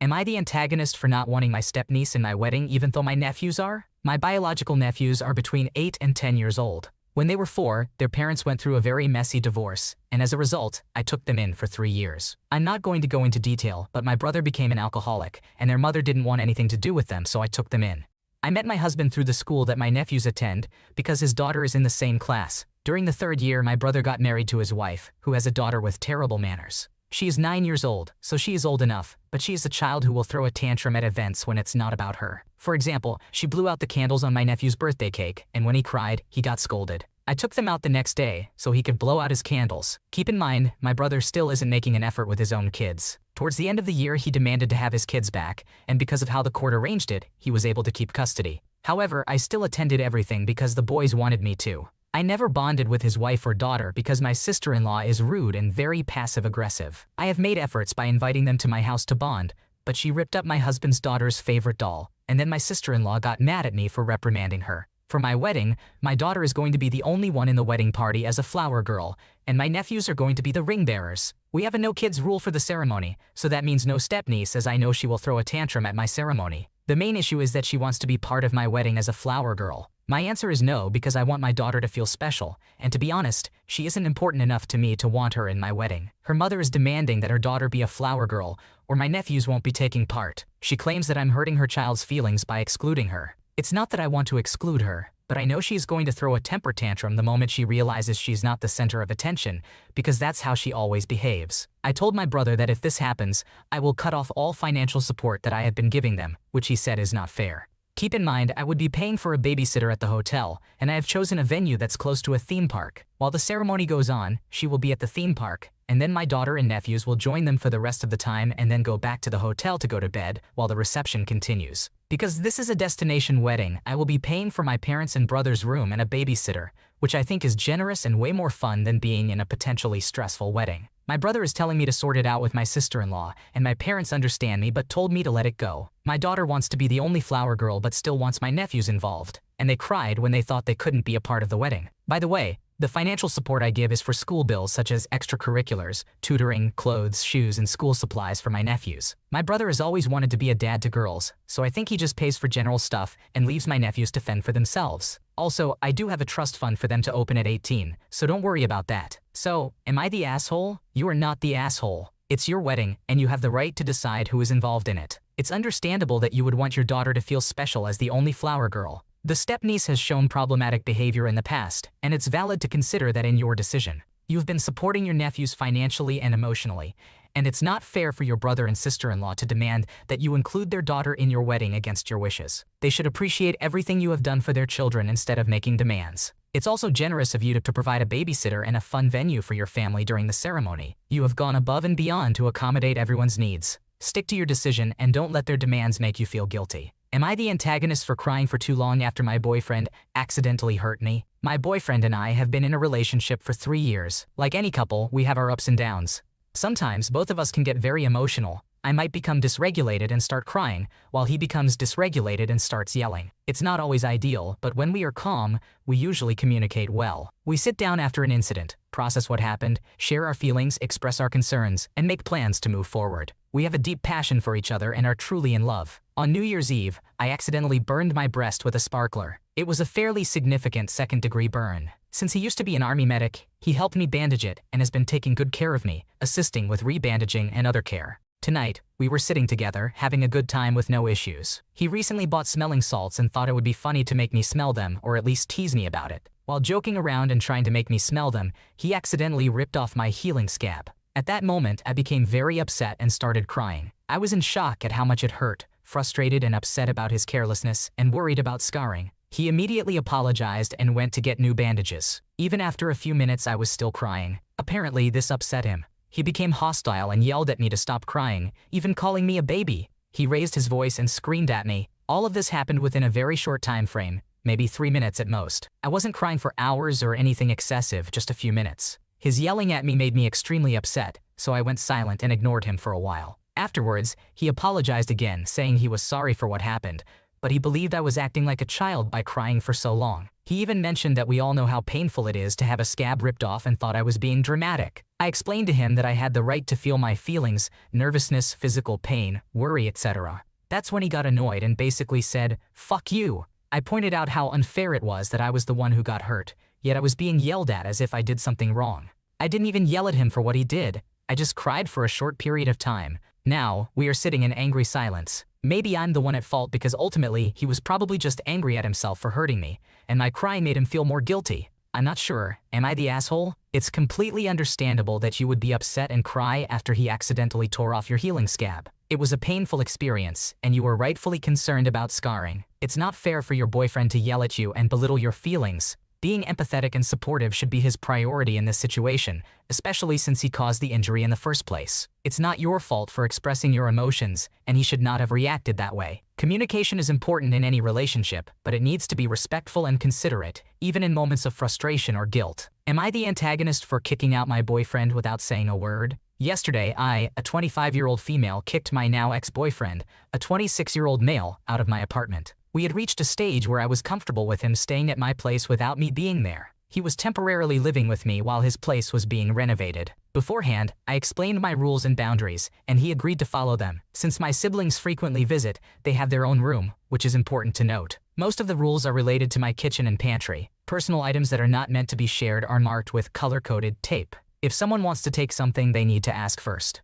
Am I the antagonist for not wanting my stepniece in my wedding even though my nephews are? My biological nephews are between 8 and 10 years old. When they were 4, their parents went through a very messy divorce, and as a result, I took them in for 3 years. I'm not going to go into detail, but my brother became an alcoholic, and their mother didn't want anything to do with them, so I took them in. I met my husband through the school that my nephews attend because his daughter is in the same class. During the 3rd year, my brother got married to his wife, who has a daughter with terrible manners. She is 9 years old, so she is old enough, but she is a child who will throw a tantrum at events when it's not about her. For example, she blew out the candles on my nephew's birthday cake, and when he cried, he got scolded. I took them out the next day so he could blow out his candles. Keep in mind, my brother still isn't making an effort with his own kids. Towards the end of the year, he demanded to have his kids back, and because of how the court arranged it, he was able to keep custody. However, I still attended everything because the boys wanted me to. I never bonded with his wife or daughter because my sister-in-law is rude and very passive-aggressive. I have made efforts by inviting them to my house to bond, but she ripped up my husband's daughter's favorite doll, and then my sister-in-law got mad at me for reprimanding her. For my wedding, my daughter is going to be the only one in the wedding party as a flower girl, and my nephews are going to be the ring bearers. We have a no-kids rule for the ceremony, so that means no stepniece, as I know she will throw a tantrum at my ceremony. The main issue is that she wants to be part of my wedding as a flower girl. My answer is no because I want my daughter to feel special, and to be honest, she isn't important enough to me to want her in my wedding. Her mother is demanding that her daughter be a flower girl, or my nephews won't be taking part. She claims that I'm hurting her child's feelings by excluding her. It's not that I want to exclude her, but I know she's going to throw a temper tantrum the moment she realizes she's not the center of attention, because that's how she always behaves. I told my brother that if this happens, I will cut off all financial support that I had been giving them, which he said is not fair. Keep in mind, I would be paying for a babysitter at the hotel, and I have chosen a venue that's close to a theme park. While the ceremony goes on, she will be at the theme park, and then my daughter and nephews will join them for the rest of the time and then go back to the hotel to go to bed while the reception continues. Because this is a destination wedding, I will be paying for my parents' and brother's room and a babysitter, which I think is generous and way more fun than being in a potentially stressful wedding. My brother is telling me to sort it out with my sister-in-law, and my parents understand me but told me to let it go. My daughter wants to be the only flower girl but still wants my nephews involved, and they cried when they thought they couldn't be a part of the wedding. By the way, the financial support I give is for school bills such as extracurriculars, tutoring, clothes, shoes, and school supplies for my nephews. My brother has always wanted to be a dad to girls, so I think he just pays for general stuff and leaves my nephews to fend for themselves. Also, I do have a trust fund for them to open at 18, so don't worry about that. So, am I the asshole? You are not the asshole. It's your wedding, and you have the right to decide who is involved in it. It's understandable that you would want your daughter to feel special as the only flower girl. The stepniece has shown problematic behavior in the past, and it's valid to consider that in your decision. You've been supporting your nephews financially and emotionally, and it's not fair for your brother and sister-in-law to demand that you include their daughter in your wedding against your wishes. They should appreciate everything you have done for their children instead of making demands. It's also generous of you to provide a babysitter and a fun venue for your family during the ceremony. You have gone above and beyond to accommodate everyone's needs. Stick to your decision and don't let their demands make you feel guilty. Am I the antagonist for crying for too long after my boyfriend accidentally hurt me? My boyfriend and I have been in a relationship for 3 years. Like any couple, we have our ups and downs. Sometimes both of us can get very emotional. I might become dysregulated and start crying, while he becomes dysregulated and starts yelling. It's not always ideal, but when we are calm, we usually communicate well. We sit down after an incident, process what happened, share our feelings, express our concerns, and make plans to move forward. We have a deep passion for each other and are truly in love. On New Year's Eve, I accidentally burned my breast with a sparkler. It was a fairly significant second-degree burn. Since he used to be an army medic, he helped me bandage it and has been taking good care of me, assisting with rebandaging and other care. Tonight, we were sitting together, having a good time with no issues. He recently bought smelling salts and thought it would be funny to make me smell them or at least tease me about it. While joking around and trying to make me smell them, he accidentally ripped off my healing scab. At that moment, I became very upset and started crying. I was in shock at how much it hurt, frustrated and upset about his carelessness, and worried about scarring. He immediately apologized and went to get new bandages. Even after a few minutes, I was still crying. Apparently, this upset him. He became hostile and yelled at me to stop crying, even calling me a baby. He raised his voice and screamed at me. All of this happened within a very short time frame, maybe 3 minutes at most. I wasn't crying for hours or anything excessive, just a few minutes. His yelling at me made me extremely upset, so I went silent and ignored him for a while. Afterwards, he apologized again, saying he was sorry for what happened, but he believed I was acting like a child by crying for so long. He even mentioned that we all know how painful it is to have a scab ripped off and thought I was being dramatic. I explained to him that I had the right to feel my feelings, nervousness, physical pain, worry, etc. That's when he got annoyed and basically said, "Fuck you." I pointed out how unfair it was that I was the one who got hurt, yet I was being yelled at as if I did something wrong. I didn't even yell at him for what he did. I just cried for a short period of time. Now, we are sitting in angry silence. Maybe I'm the one at fault because ultimately he was probably just angry at himself for hurting me, and my cry made him feel more guilty. I'm not sure. Am I the asshole? It's completely understandable that you would be upset and cry after he accidentally tore off your healing scab. It was a painful experience, and you were rightfully concerned about scarring. It's not fair for your boyfriend to yell at you and belittle your feelings. Being empathetic and supportive should be his priority in this situation, especially since he caused the injury in the first place. It's not your fault for expressing your emotions, and he should not have reacted that way. Communication is important in any relationship, but it needs to be respectful and considerate, even in moments of frustration or guilt. Am I the antagonist for kicking out my boyfriend without saying a word? Yesterday, I, a 25-year-old female, kicked my now ex-boyfriend, a 26-year-old male, out of my apartment. We had reached a stage where I was comfortable with him staying at my place without me being there. He was temporarily living with me while his place was being renovated. Beforehand, I explained my rules and boundaries, and he agreed to follow them. Since my siblings frequently visit, they have their own room, which is important to note. Most of the rules are related to my kitchen and pantry. Personal items that are not meant to be shared are marked with color-coded tape. If someone wants to take something, they need to ask first.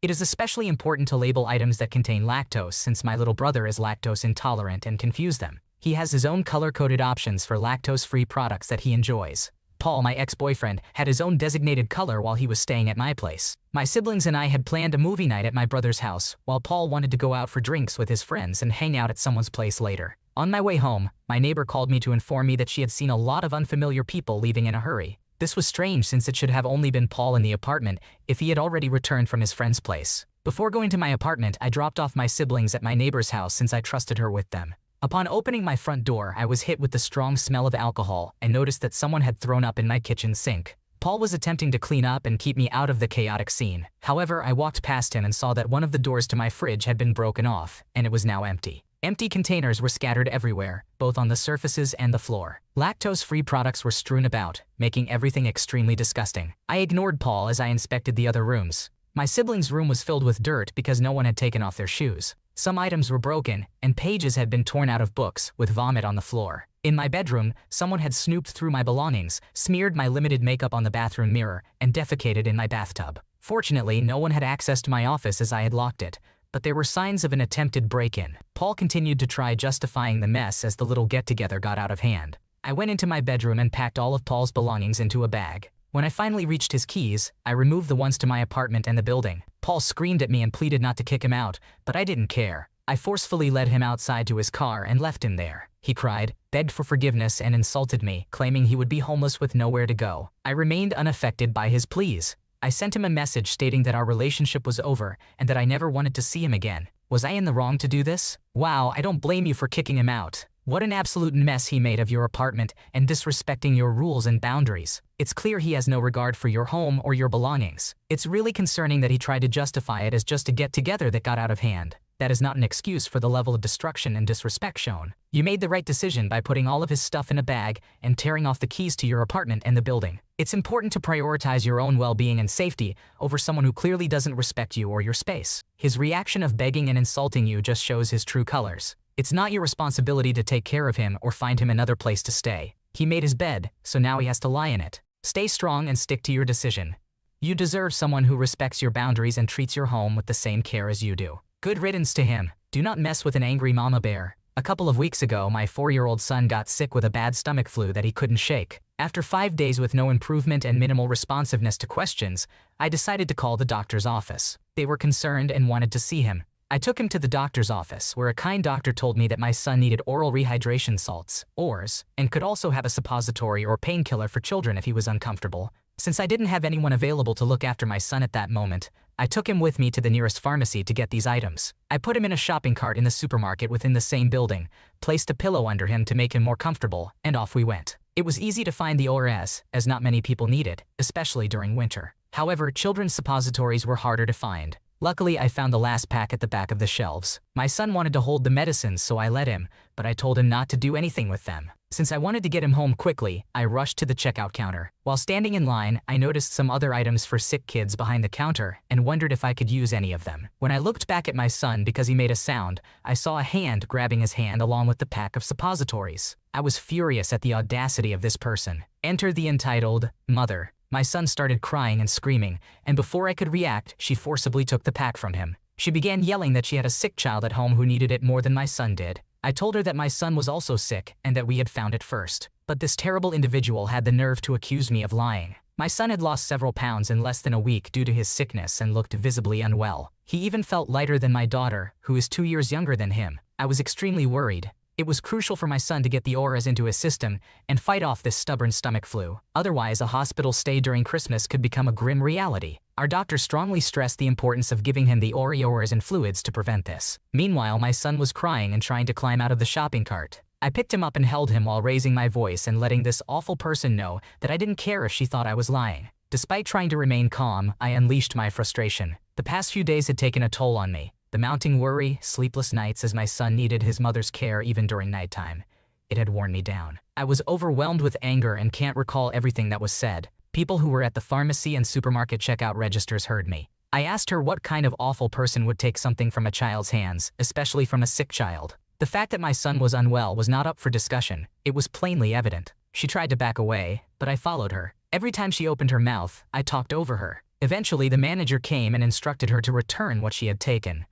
It is especially important to label items that contain lactose since my little brother is lactose intolerant and confuse them. He has his own color-coded options for lactose-free products that he enjoys. Paul, my ex-boyfriend, had his own designated color while he was staying at my place. My siblings and I had planned a movie night at my brother's house, while Paul wanted to go out for drinks with his friends and hang out at someone's place later. On my way home, my neighbor called me to inform me that she had seen a lot of unfamiliar people leaving in a hurry. This was strange since it should have only been Paul in the apartment if he had already returned from his friend's place. Before going to my apartment, I dropped off my siblings at my neighbor's house since I trusted her with them. Upon opening my front door, I was hit with the strong smell of alcohol and noticed that someone had thrown up in my kitchen sink. Paul was attempting to clean up and keep me out of the chaotic scene. However, I walked past him and saw that one of the doors to my fridge had been broken off, and it was now empty. Empty containers were scattered everywhere, both on the surfaces and the floor. Lactose-free products were strewn about, making everything extremely disgusting. I ignored Paul as I inspected the other rooms. My siblings' room was filled with dirt because no one had taken off their shoes. Some items were broken, and pages had been torn out of books, with vomit on the floor. In my bedroom, someone had snooped through my belongings, smeared my limited makeup on the bathroom mirror, and defecated in my bathtub. Fortunately, no one had access to my office as I had locked it, but there were signs of an attempted break-in. Paul continued to try justifying the mess as the little get-together got out of hand. I went into my bedroom and packed all of Paul's belongings into a bag. When I finally reached his keys, I removed the ones to my apartment and the building. Paul screamed at me and pleaded not to kick him out, but I didn't care. I forcefully led him outside to his car and left him there. He cried, begged for forgiveness, and insulted me, claiming he would be homeless with nowhere to go. I remained unaffected by his pleas. I sent him a message stating that our relationship was over and that I never wanted to see him again. Was I in the wrong to do this? Wow, I don't blame you for kicking him out. What an absolute mess he made of your apartment and disrespecting your rules and boundaries. It's clear he has no regard for your home or your belongings. It's really concerning that he tried to justify it as just a get-together that got out of hand. That is not an excuse for the level of destruction and disrespect shown. You made the right decision by putting all of his stuff in a bag and tearing off the keys to your apartment and the building. It's important to prioritize your own well-being and safety over someone who clearly doesn't respect you or your space. His reaction of begging and insulting you just shows his true colors. It's not your responsibility to take care of him or find him another place to stay. He made his bed, so now he has to lie in it. Stay strong and stick to your decision. You deserve someone who respects your boundaries and treats your home with the same care as you do. Good riddance to him. Do not mess with an angry mama bear. A couple of weeks ago, my 4-year-old son got sick with a bad stomach flu that he couldn't shake. After 5 days with no improvement and minimal responsiveness to questions, I decided to call the doctor's office. They were concerned and wanted to see him. I took him to the doctor's office, where a kind doctor told me that my son needed oral rehydration salts, ORS, and could also have a suppository or painkiller for children if he was uncomfortable. Since I didn't have anyone available to look after my son at that moment, I took him with me to the nearest pharmacy to get these items. I put him in a shopping cart in the supermarket within the same building, placed a pillow under him to make him more comfortable, and off we went. It was easy to find the ORS, as not many people need it, especially during winter. However, children's suppositories were harder to find. Luckily, I found the last pack at the back of the shelves. My son wanted to hold the medicines, so I let him, but I told him not to do anything with them. Since I wanted to get him home quickly, I rushed to the checkout counter. While standing in line, I noticed some other items for sick kids behind the counter and wondered if I could use any of them. When I looked back at my son because he made a sound, I saw a hand grabbing his hand along with the pack of suppositories. I was furious at the audacity of this person. Enter the entitled mother. My son started crying and screaming, and before I could react, she forcibly took the pack from him. She began yelling that she had a sick child at home who needed it more than my son did. I told her that my son was also sick and that we had found it first. But this terrible individual had the nerve to accuse me of lying. My son had lost several pounds in less than a week due to his sickness and looked visibly unwell. He even felt lighter than my daughter, who is 2 years younger than him. I was extremely worried. It was crucial for my son to get the auras into his system and fight off this stubborn stomach flu. Otherwise, a hospital stay during Christmas could become a grim reality. Our doctor strongly stressed the importance of giving him the auras and fluids to prevent this. Meanwhile, my son was crying and trying to climb out of the shopping cart. I picked him up and held him while raising my voice and letting this awful person know that I didn't care if she thought I was lying. Despite trying to remain calm, I unleashed my frustration. The past few days had taken a toll on me. The mounting worry, sleepless nights as my son needed his mother's care even during nighttime. It had worn me down. I was overwhelmed with anger and can't recall everything that was said. People who were at the pharmacy and supermarket checkout registers heard me. I asked her what kind of awful person would take something from a child's hands, especially from a sick child. The fact that my son was unwell was not up for discussion. It was plainly evident. She tried to back away, but I followed her. Every time she opened her mouth, I talked over her. Eventually, the manager came and instructed her to return what she had taken.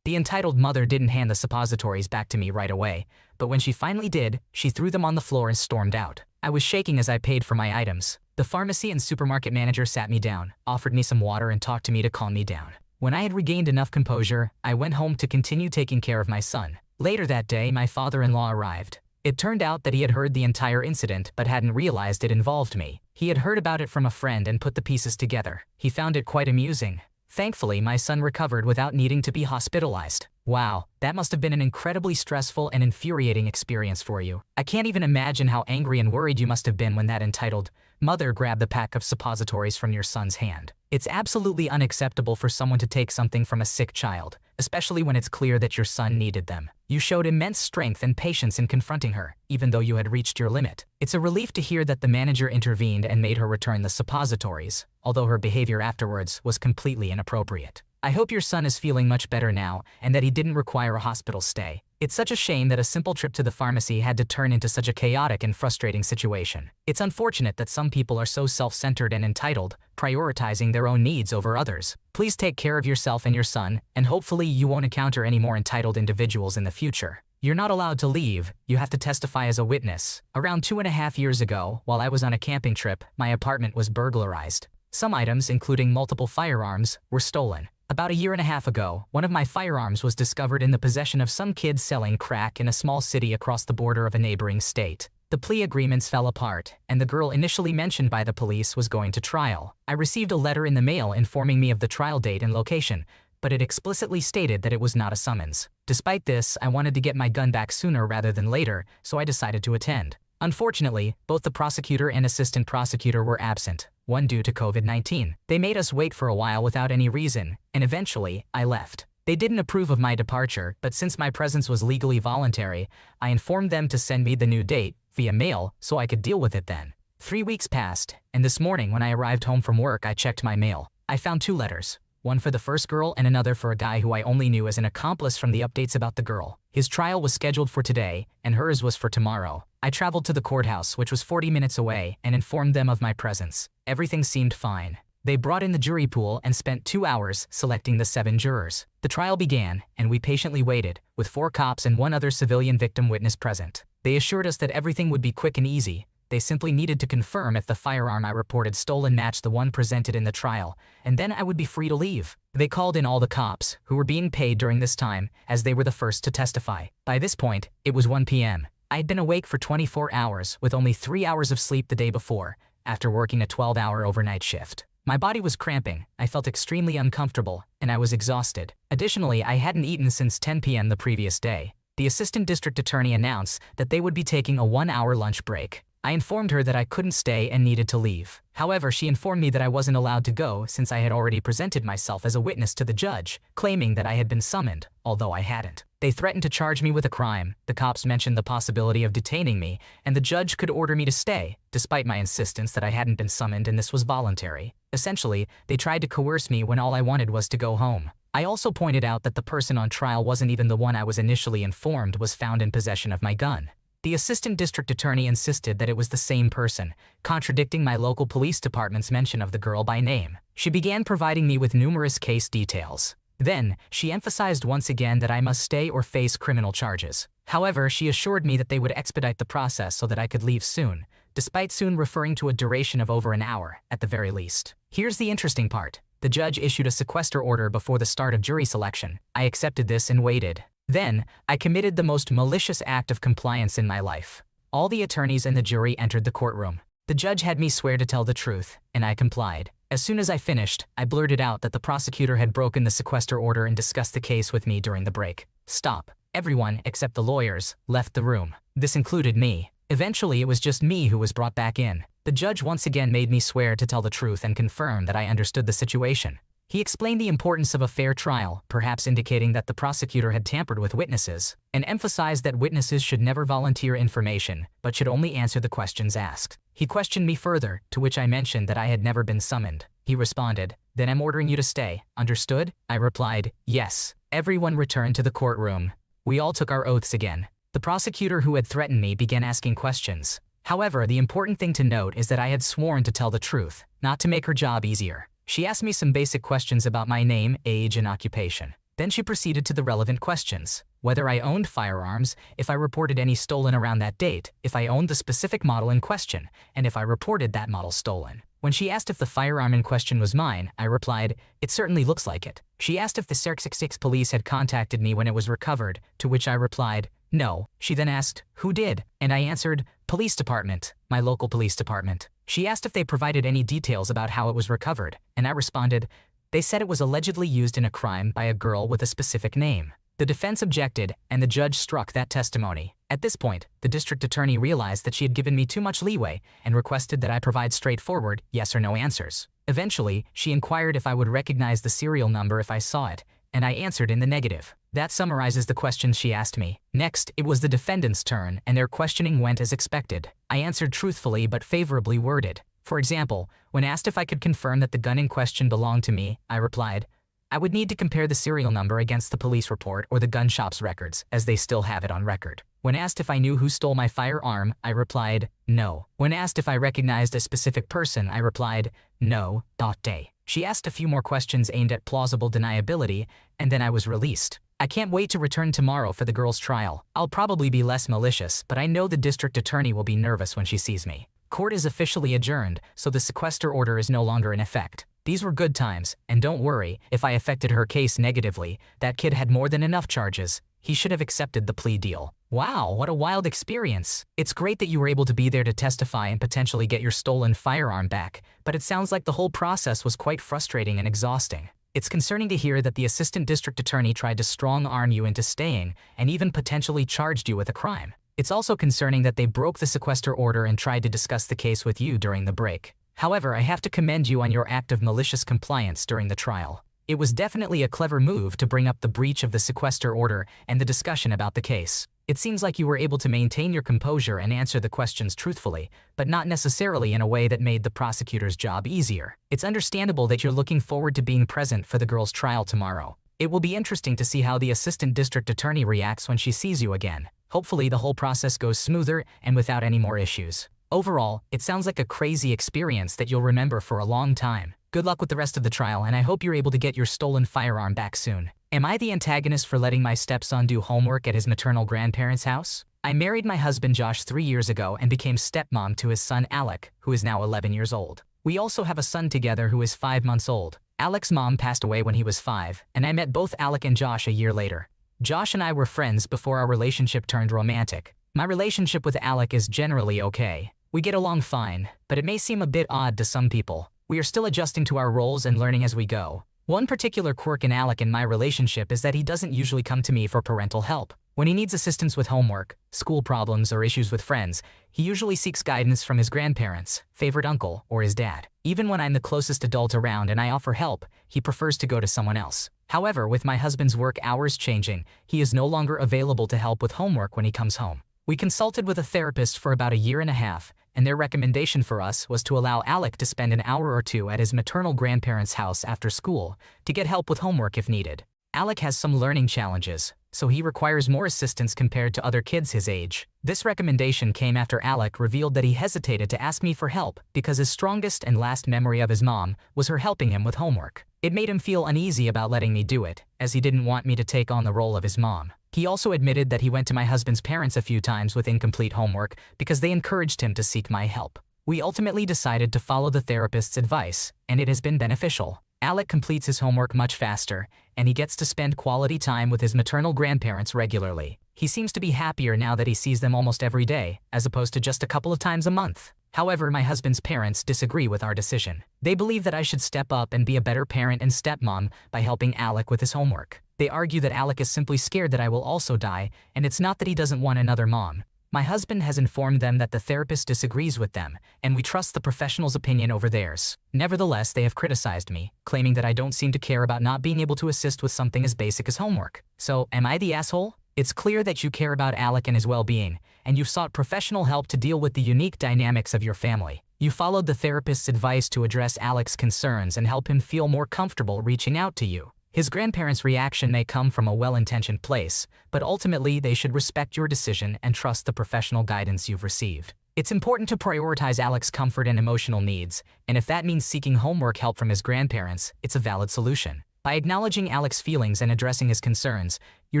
The entitled mother didn't hand the suppositories back to me right away, but when she finally did, she threw them on the floor and stormed out. I was shaking as I paid for my items. The pharmacy and supermarket manager sat me down, offered me some water and talked to me to calm me down. When I had regained enough composure, I went home to continue taking care of my son. Later that day, my father-in-law arrived. It turned out that he had heard the entire incident but hadn't realized it involved me. He had heard about it from a friend and put the pieces together. He found it quite amusing. Thankfully, my son recovered without needing to be hospitalized. Wow, that must have been an incredibly stressful and infuriating experience for you. I can't even imagine how angry and worried you must have been when that entitled mother grabbed the pack of suppositories from your son's hand. It's absolutely unacceptable for someone to take something from a sick child, especially when it's clear that your son needed them. You showed immense strength and patience in confronting her, even though you had reached your limit. It's a relief to hear that the manager intervened and made her return the suppositories, although her behavior afterwards was completely inappropriate. I hope your son is feeling much better now and that he didn't require a hospital stay. It's such a shame that a simple trip to the pharmacy had to turn into such a chaotic and frustrating situation. It's unfortunate that some people are so self-centered and entitled, prioritizing their own needs over others. Please take care of yourself and your son, and hopefully you won't encounter any more entitled individuals in the future. You're not allowed to leave, you have to testify as a witness. Around 2.5 years ago, while I was on a camping trip, my apartment was burglarized. Some items, including multiple firearms, were stolen. About 1.5 years ago, one of my firearms was discovered in the possession of some kids selling crack in a small city across the border of a neighboring state. The plea agreements fell apart, and the girl initially mentioned by the police was going to trial. I received a letter in the mail informing me of the trial date and location, but it explicitly stated that it was not a summons. Despite this, I wanted to get my gun back sooner rather than later, so I decided to attend. Unfortunately, both the prosecutor and assistant prosecutor were absent, one due to COVID-19. They made us wait for a while without any reason, and eventually, I left. They didn't approve of my departure, but since my presence was legally voluntary, I informed them to send me the new date via mail so I could deal with it then. 3 weeks passed, and this morning when I arrived home from work, I checked my mail. I found 2 letters. One for the first girl and another for a guy who I only knew as an accomplice from the updates about the girl. His trial was scheduled for today, and hers was for tomorrow. I traveled to the courthouse, which was 40 minutes away, and informed them of my presence. Everything seemed fine. They brought in the jury pool and spent 2 hours selecting the 7 jurors. The trial began, and we patiently waited, with 4 cops and 1 other civilian victim witness present. They assured us that everything would be quick and easy. They simply needed to confirm if the firearm I reported stolen matched the one presented in the trial, and then I would be free to leave. They called in all the cops, who were being paid during this time, as they were the first to testify. By this point, it was 1 p.m. I had been awake for 24 hours, with only 3 hours of sleep the day before, after working a 12-hour overnight shift. My body was cramping, I felt extremely uncomfortable, and I was exhausted. Additionally, I hadn't eaten since 10 p.m. the previous day. The assistant district attorney announced that they would be taking a 1-hour lunch break. I informed her that I couldn't stay and needed to leave. However, she informed me that I wasn't allowed to go since I had already presented myself as a witness to the judge, claiming that I had been summoned, although I hadn't. They threatened to charge me with a crime, the cops mentioned the possibility of detaining me, and the judge could order me to stay, despite my insistence that I hadn't been summoned and this was voluntary. Essentially, they tried to coerce me when all I wanted was to go home. I also pointed out that the person on trial wasn't even the one I was initially informed was found in possession of my gun. The assistant district attorney insisted that it was the same person, contradicting my local police department's mention of the girl by name. She began providing me with numerous case details. Then, she emphasized once again that I must stay or face criminal charges. However, she assured me that they would expedite the process so that I could leave soon, despite soon referring to a duration of over an hour, at the very least. Here's the interesting part. The judge issued a sequester order before the start of jury selection. I accepted this and waited. Then, I committed the most malicious act of compliance in my life. All the attorneys and the jury entered the courtroom. The judge had me swear to tell the truth, and I complied. As soon as I finished, I blurted out that the prosecutor had broken the sequester order and discussed the case with me during the break. Stop. Everyone, except the lawyers, left the room. This included me. Eventually, it was just me who was brought back in. The judge once again made me swear to tell the truth and confirm that I understood the situation. He explained the importance of a fair trial, perhaps indicating that the prosecutor had tampered with witnesses, and emphasized that witnesses should never volunteer information, but should only answer the questions asked. He questioned me further, to which I mentioned that I had never been summoned. He responded, "Then I'm ordering you to stay. Understood?" I replied, "Yes." Everyone returned to the courtroom. We all took our oaths again. The prosecutor who had threatened me began asking questions. However, the important thing to note is that I had sworn to tell the truth, not to make her job easier. She asked me some basic questions about my name, age, and occupation. Then she proceeded to the relevant questions. Whether I owned firearms, if I reported any stolen around that date, if I owned the specific model in question, and if I reported that model stolen. When she asked if the firearm in question was mine, I replied, "It certainly looks like it." She asked if the 666 police had contacted me when it was recovered, to which I replied, "No." She then asked, "Who did?" And I answered, "Police department, my local police department." She asked if they provided any details about how it was recovered, and I responded, "They said it was allegedly used in a crime by a girl with a specific name." The defense objected, and the judge struck that testimony. At this point, the district attorney realized that she had given me too much leeway and requested that I provide straightforward yes or no answers. Eventually, she inquired if I would recognize the serial number if I saw it, and I answered in the negative. That summarizes the questions she asked me. Next, it was the defendant's turn, and their questioning went as expected. I answered truthfully but favorably worded. For example, when asked if I could confirm that the gun in question belonged to me, I replied, "I would need to compare the serial number against the police report or the gun shop's records, as they still have it on record." When asked if I knew who stole my firearm, I replied, "No." When asked if I recognized a specific person, I replied, "No." Day. She asked a few more questions aimed at plausible deniability, and then I was released. I can't wait to return tomorrow for the girl's trial. I'll probably be less malicious, but I know the district attorney will be nervous when she sees me. Court is officially adjourned, so the sequester order is no longer in effect. These were good times, and don't worry, if I affected her case negatively, that kid had more than enough charges. He should have accepted the plea deal. Wow, what a wild experience. It's great that you were able to be there to testify and potentially get your stolen firearm back, but it sounds like the whole process was quite frustrating and exhausting. It's concerning to hear that the assistant district attorney tried to strong-arm you into staying and even potentially charged you with a crime. It's also concerning that they broke the sequester order and tried to discuss the case with you during the break. However, I have to commend you on your act of malicious compliance during the trial. It was definitely a clever move to bring up the breach of the sequester order and the discussion about the case. It seems like you were able to maintain your composure and answer the questions truthfully, but not necessarily in a way that made the prosecutor's job easier. It's understandable that you're looking forward to being present for the girl's trial tomorrow. It will be interesting to see how the assistant district attorney reacts when she sees you again. Hopefully the whole process goes smoother and without any more issues. Overall, it sounds like a crazy experience that you'll remember for a long time. Good luck with the rest of the trial, and I hope you're able to get your stolen firearm back soon. Am I the antagonist for letting my stepson do homework at his maternal grandparents' house? I married my husband Josh 3 years ago and became stepmom to his son Alec, who is now 11 years old. We also have a son together who is 5 months old. Alec's mom passed away when he was 5, and I met both Alec and Josh a year later. Josh and I were friends before our relationship turned romantic. My relationship with Alec is generally okay. We get along fine, but it may seem a bit odd to some people. We are still adjusting to our roles and learning as we go. One particular quirk in Alec and my relationship is that he doesn't usually come to me for parental help. When he needs assistance with homework, school problems, or issues with friends, he usually seeks guidance from his grandparents, favorite uncle, or his dad. Even when I'm the closest adult around and I offer help, he prefers to go to someone else. However, with my husband's work hours changing, he is no longer available to help with homework when he comes home. We consulted with a therapist for about a year and a half, and their recommendation for us was to allow Alec to spend an hour or two at his maternal grandparents' house after school to get help with homework if needed. Alec has some learning challenges, so he requires more assistance compared to other kids his age. This recommendation came after Alec revealed that he hesitated to ask me for help because his strongest and last memory of his mom was her helping him with homework. It made him feel uneasy about letting me do it, as he didn't want me to take on the role of his mom. He also admitted that he went to my husband's parents a few times with incomplete homework because they encouraged him to seek my help. We ultimately decided to follow the therapist's advice, and it has been beneficial. Alec completes his homework much faster, and he gets to spend quality time with his maternal grandparents regularly. He seems to be happier now that he sees them almost every day, as opposed to just a couple of times a month. However, my husband's parents disagree with our decision. They believe that I should step up and be a better parent and stepmom by helping Alec with his homework. They argue that Alec is simply scared that I will also die, and it's not that he doesn't want another mom. My husband has informed them that the therapist disagrees with them, and we trust the professional's opinion over theirs. Nevertheless, they have criticized me, claiming that I don't seem to care about not being able to assist with something as basic as homework. So, am I the asshole? It's clear that you care about Alec and his well-being, and you've sought professional help to deal with the unique dynamics of your family. You followed the therapist's advice to address Alec's concerns and help him feel more comfortable reaching out to you. His grandparents' reaction may come from a well-intentioned place, but ultimately they should respect your decision and trust the professional guidance you've received. It's important to prioritize Alec's comfort and emotional needs, and if that means seeking homework help from his grandparents, it's a valid solution. By acknowledging Alec's feelings and addressing his concerns, you're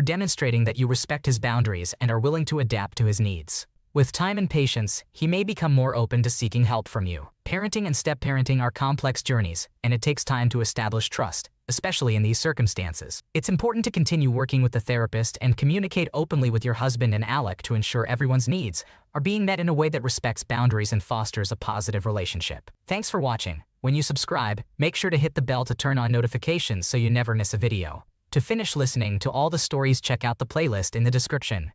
demonstrating that you respect his boundaries and are willing to adapt to his needs. With time and patience, he may become more open to seeking help from you. Parenting and step-parenting are complex journeys, and it takes time to establish trust, especially in these circumstances. It's important to continue working with the therapist and communicate openly with your husband and Alec to ensure everyone's needs are being met in a way that respects boundaries and fosters a positive relationship. Thanks for watching. When you subscribe, make sure to hit the bell to turn on notifications so you never miss a video. To finish listening to all the stories, check out the playlist in the description.